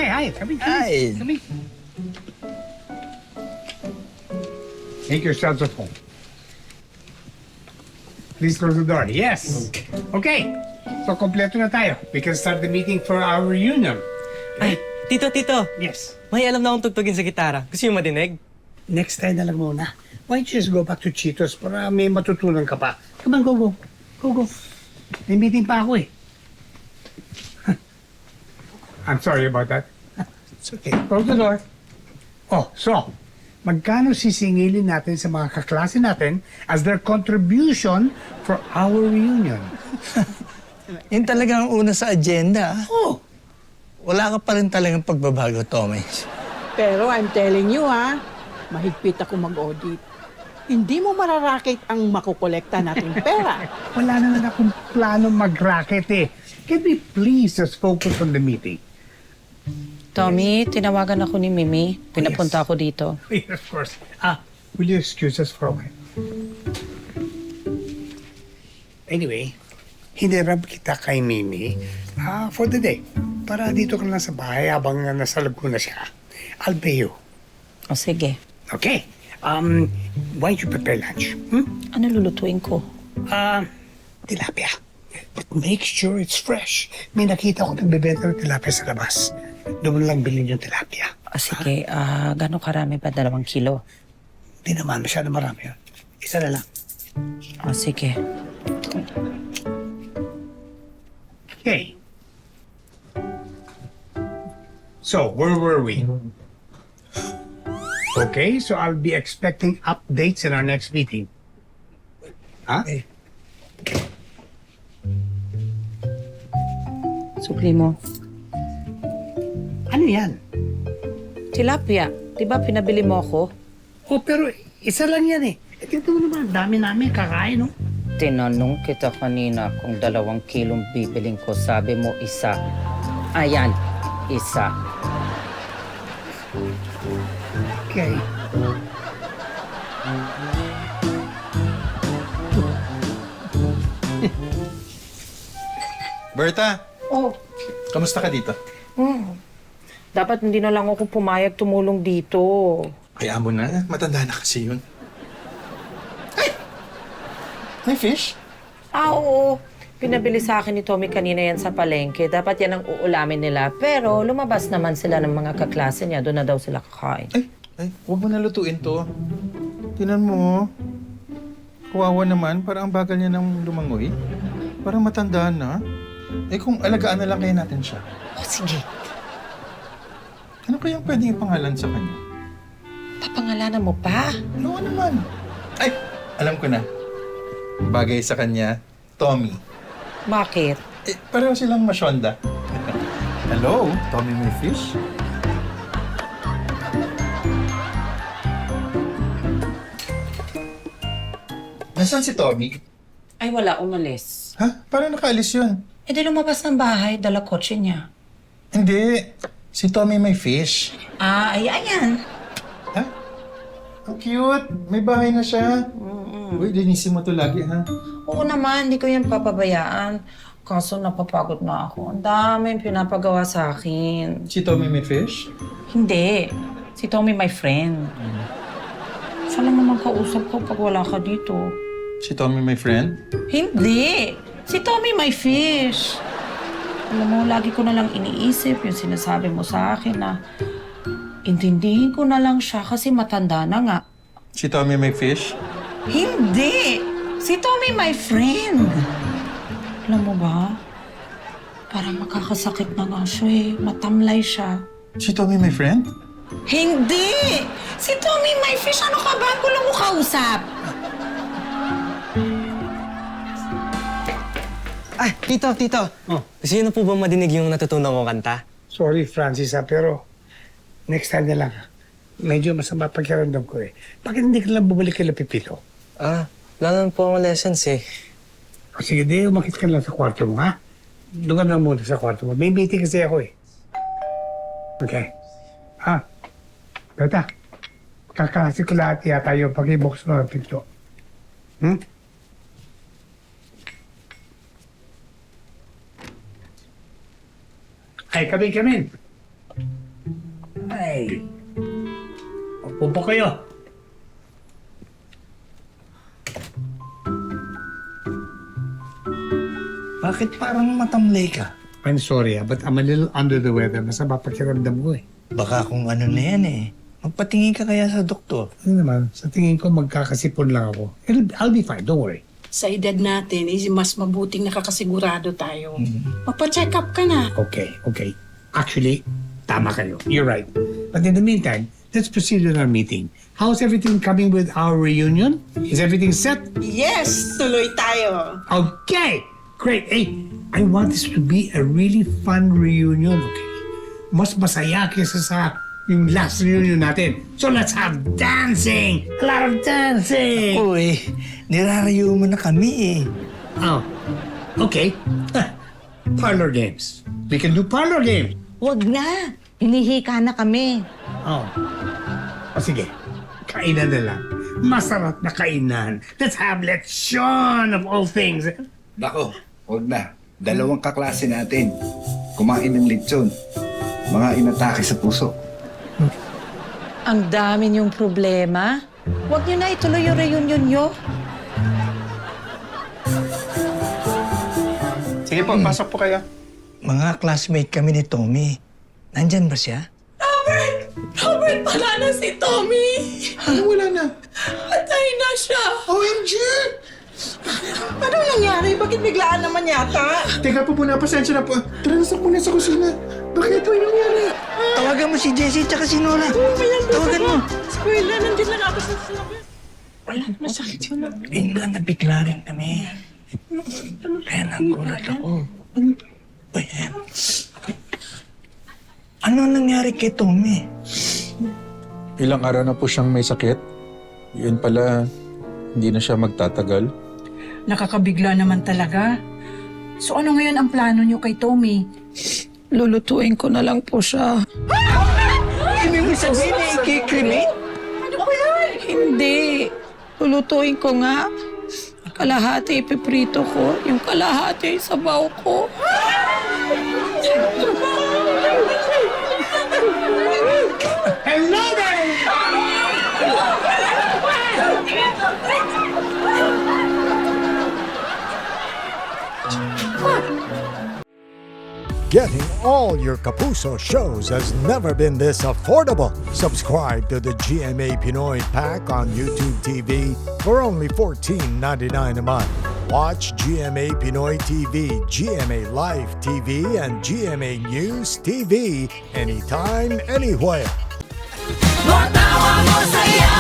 hi. Come in. Hi. Come in. Make yourselves at home. Please close the door. Yes. Okay. So, kompleto na tayo. We can start the meeting for our reunion. Ay, Tito. Yes. May alam na akong tugtugin sa gitara. Gusto niyo madinig? Next time na lang muna. Why don't you just go back to Cheetos para may matutunan ka pa? Come on, go. Go. May meeting pa ako eh. I'm sorry about that. It's okay. Close the door. Oh, so, magkano sisingilin natin sa mga kaklase natin as their contribution for our reunion? Yun talaga ang una sa agenda. Oh, Wala ka pa rin talagang pagbabago, Tommy. Pero I'm telling you mahigpit ako mag-audit. Hindi mo mararakit ang makukolekta nating pera. wala naman akong plano mag-racket eh. Can we please just focus on the meeting? Tommy, tinawagan ako ni Mimi. Pinapunta Yes. ako dito. Yes, of course. Will you excuse us for a while? Anyway, hinirap kita kay Mimi for the day. Para dito ka lang sa bahay habang nasa Laguna siya. I'll pay you. O sige, Okay. Why don't you prepare lunch? ano lulutuin ko? Tilapia. But make sure it's fresh. May nakita ko nagbebenta ng tilapia sa labas. Doon mo lang bilhin yung tilapia. O sige, gano'ng karami ba? 2 kilo? Hindi naman, masyado marami yun. Isa na lang. O sige. Okay. So, where were we? Okay, so I'll be expecting updates in our next meeting. Huh? Supli mo. Ano yan? Tilapia. Di ba pinabili mo ako? Oh, pero isa lang yan eh. Tingnan mo naman, ang dami namin kakain, no? Tinanong kita kanina kung 2 kilong bibiling ko. Sabi mo isa. Ayan, isa. Okay. Berta, Oh, kamusta ka dito? dapat hindi na lang ako pumayag tumulong dito. Kaya mo na, matanda na kasi yun. Ay! May fish? Oo. Pinabili sa akin ni Tommy kanina yan sa palengke. Dapat yan ang uulamin nila. Pero lumabas naman sila ng mga kaklase niya. Doon na daw sila kakain. Ay, huwag mo na lutuin to. Tinan mo. Kawawa naman, parang ang bagal niya ng lumangoy. Parang matanda na. Eh kung alagaan na lang kaya natin siya. Oh, sige. Ano kayang pwedeng ipangalan sa kanya? Papangalanan mo pa? Ano naman? Ay, alam ko na. Bagay sa kanya, Tommy. Bakit? Eh, pareho silang masyonda. Hello, Tommy may fish? Nasaan si Tommy? Ay, wala. Umalis. Ha? Parang nakaalis yun. Eh, di lumabas ng bahay. Dala kotse niya. Hindi. Si Tommy may fish. Ayan. Ha? Ang cute. May bahay na siya. Uy, linisin mo to lagi, ha? Oo naman, hindi ko yan papabayaan. Kaso napapagod na ako. Ang daming pinapagawa sa akin. Si Tommy may fish? Hindi. Si Tommy, my friend. Saan lang naman kausap ko pag wala ka dito? Si Tommy my friend? Hindi. Si Tommy, my fish. Alam mo, lagi ko na lang iniisip yung sinasabi mo sa akin na intindihin ko na lang siya kasi matanda na nga. Si Tommy may fish? Hindi! Si Tommy, my friend. Alam mo ba? Parang makakasakit na nga siya eh. Matamlay siya. Si Tommy my friend? Hindi! Si Tommy, my fish. Ano ka ba? Ang gulo mo kausap. Ay, Tito. Oh. Gusto niyo na po ba madinig yung natutunan kong kanta? Sorry, Francis, pero next time na lang. Medyo masama pagkiramdam ko eh. Bakit hindi ka lang bumalik kay Pipito? Wala naman po akong lessons eh. O sige, di, umakit ka lang sa kwarto mo, ha? Doon ka na muna sa kwarto mo. May meeting kasi ako eh. Okay. Berta, kakalasi ko lahat yata yung pag-i-box mo ng pinto. Ay, come in. Okay. Upo po kayo. Bakit parang matamlay ka? I'm sorry, but I'm a little under the weather. Masama pakiramdam ko eh. Baka kung ano na yan eh. Magpatingin ka kaya sa doktor. Ano naman, sa tingin ko magkakasipon lang ako. I'll be fine, don't worry. Sa edad natin, mas mabuting nakakasigurado tayo. Magpa-check up ka na. Okay. Actually, tama kayo. You're right. But in the meantime, let's proceed with our meeting. How's everything coming with our reunion? Is everything set? Yes! Tuloy tayo. Okay! Great. Hey, I want this to be a really fun reunion, okay? Mas masaya kaysa sa yung last reunion natin. So let's have dancing! A lot of dancing! Uy, nirarayo mo na kami eh. Oh, okay. Parlor games. We can do parlor games. Wag na. Hinihika na kami. Oh. O sige, kainan na lang. Masarap na kainan. Let's have lechon of all things. Nako, huwag na. Dalawang kaklase natin. Kumain ng lechon. Mga inatake sa puso. Ang dami niyong problema. Huwag niyo na ituloy yung reunion niyo. Sige po, pasok po kayo. Mga classmate kami ni Tommy. Nandyan ba siya? Robert, wala na si Tommy. Ano wala na? Patay na siya. OMG! Ano nangyari? Bakit biglaan naman yata? Teka po muna, pasensya na po. Tara na sa muna sa kusina. Bakit po yung nangyari? Tawagan mo si Jessie tsaka si Nora. Tawagan mo. Eskwela, nandyan lang ako sa sabi. Wala, masakit yun. Bigla na bigla rin kami. Kaya nagulat ako. Uy, ano nangyari kay Tommy? Ilang araw na po siyang may sakit. Yun pala, hindi na siya magtatagal. Nakakabigla naman talaga. So ano ngayon ang plano niyo kay Tommy? Lulutuin ko na lang po siya. Ibig mo sabihin na i-cremate? Hindi. Lulutuin ko nga. Kalahati ipiprito ko. Yung kalahati sa baw ko. Hello there! Getting all your Kapuso shows has never been this affordable. Subscribe to the GMA Pinoy Pack on YouTube TV for only $14.99 a month. Watch GMA Pinoy TV, GMA Live TV, and GMA News TV anytime, anywhere. Matawa mo saya